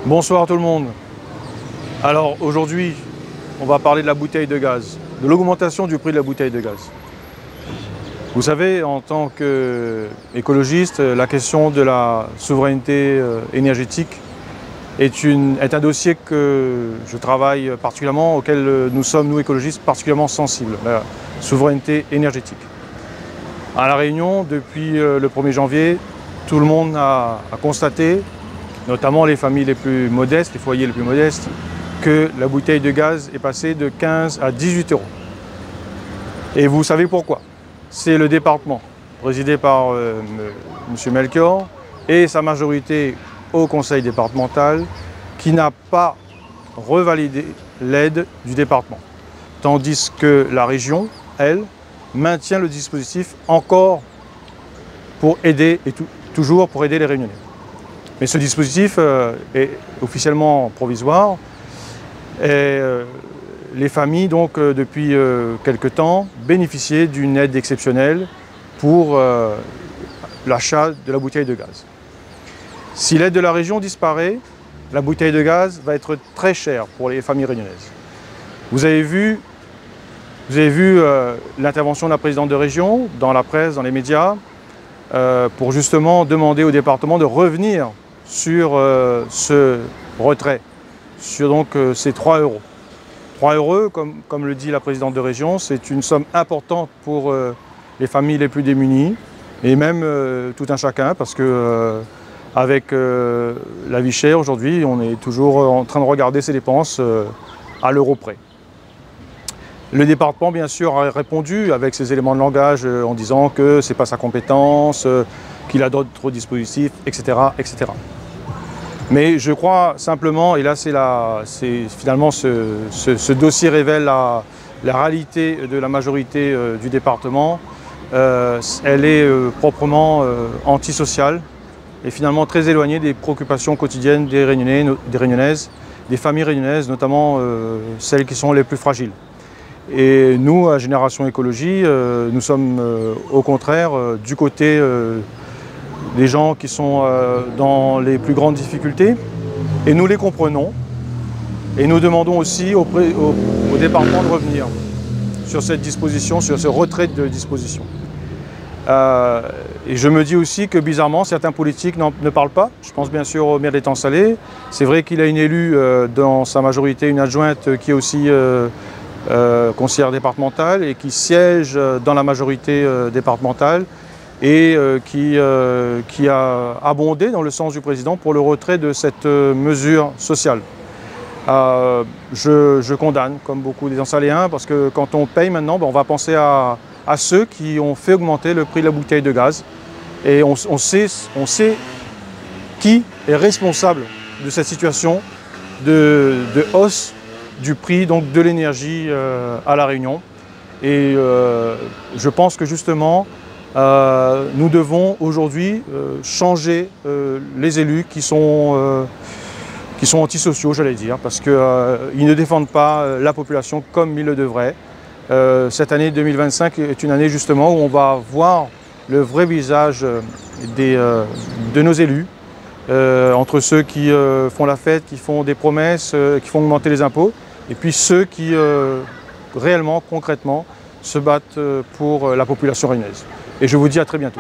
Bonsoir tout le monde. Alors aujourd'hui, on va parler de la bouteille de gaz, de l'augmentation du prix de la bouteille de gaz. Vous savez, en tant qu'écologiste, la question de la souveraineté énergétique est un dossier que je travaille particulièrement, auquel nous sommes, nous écologistes, particulièrement sensibles, la souveraineté énergétique. À La Réunion, depuis le 1er janvier, tout le monde a constaté, notamment les familles les plus modestes, les foyers les plus modestes, que la bouteille de gaz est passée de 15 à 18 euros. Et vous savez pourquoi? C'est le département, présidé par M. Melchior et sa majorité au conseil départemental, qui n'a pas revalidé l'aide du département. Tandis que la région, elle, maintient le dispositif encore pour aider, et toujours pour aider les Réunionnais. Mais ce dispositif est officiellement provisoire et les familles, donc, depuis quelque temps, bénéficiaient d'une aide exceptionnelle pour l'achat de la bouteille de gaz. Si l'aide de la région disparaît, la bouteille de gaz va être très chère pour les familles réunionnaises. Vous avez vu l'intervention de la présidente de région dans la presse, dans les médias, pour justement demander au département de revenir sur ce retrait, sur donc ces 3 euros. 3 euros, comme le dit la présidente de région, c'est une somme importante pour les familles les plus démunies et même tout un chacun, parce que avec la vie chère aujourd'hui, on est toujours en train de regarder ses dépenses à l'euro près. Le département, bien sûr, a répondu avec ses éléments de langage en disant que ce n'est pas sa compétence, qu'il a d'autres dispositifs, etc., etc. Mais je crois simplement, et là finalement ce dossier révèle la réalité de la majorité du département, elle est proprement antisociale et finalement très éloignée des préoccupations quotidiennes des Réunionnais, des Réunionnaises, des familles réunionnaises, notamment celles qui sont les plus fragiles. Et nous, à Génération Écologie, nous sommes au contraire du côté des gens qui sont dans les plus grandes difficultés, et nous les comprenons, et nous demandons aussi au département de revenir sur cette disposition, sur ce retrait de disposition. Et je me dis aussi que bizarrement, certains politiques ne parlent pas. Je pense bien sûr au maire d'Étang-Salé. C'est vrai qu'il a une élue dans sa majorité, une adjointe qui est aussi conseillère départementale et qui siège dans la majorité départementale, et qui a abondé dans le sens du président pour le retrait de cette mesure sociale. Je condamne, comme beaucoup des Ansaléens, parce que quand on paye maintenant, on va penser à ceux qui ont fait augmenter le prix de la bouteille de gaz. Et on sait qui est responsable de cette situation de hausse du prix donc, de l'énergie à La Réunion. Et je pense que justement, nous devons aujourd'hui changer les élus qui sont antisociaux, j'allais dire, parce qu'ils ne défendent pas la population comme ils le devraient. Cette année 2025 est une année justement où on va voir le vrai visage de nos élus, entre ceux qui font la fête, qui font des promesses, qui font augmenter les impôts, et puis ceux qui réellement, concrètement, se battent pour la population réunionnaise. Et je vous dis à très bientôt.